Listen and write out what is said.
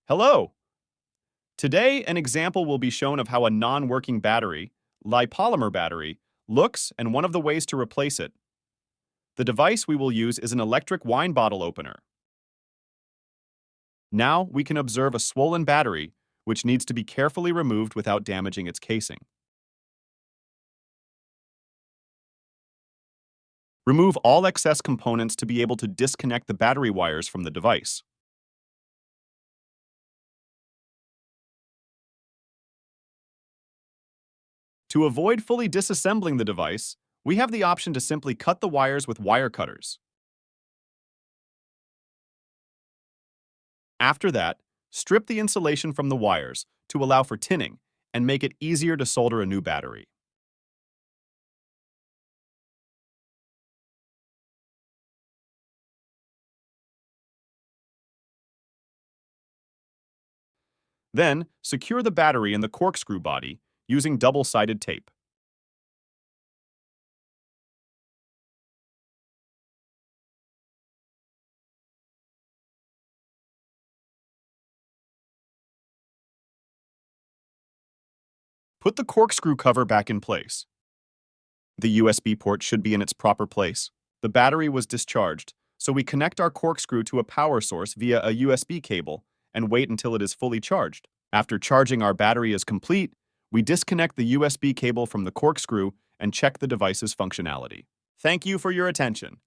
Hello! Today, an example will be shown of how a non-working battery, polymer battery, looks and one of the ways to replace it. The device we will use is an electric wine bottle opener. Now, we can observe a swollen battery, which needs to be carefully removed without damaging its casing. Remove all excess components to be able to disconnect the battery wires from the device. To avoid fully disassembling the device, we have the option to simply cut the wires with wire cutters. After that, strip the insulation from the wires to allow for tinning and make it easier to solder a new battery. Then, secure the battery in the corkscrew body using double-sided tape. Put the corkscrew cover back in place. The USB port should be in its proper place. The battery was discharged, so we connect our corkscrew to a power source via a USB cable and wait until it is fully charged. After charging our battery is complete, we disconnect the USB cable from the corkscrew and check the device's functionality. Thank you for your attention.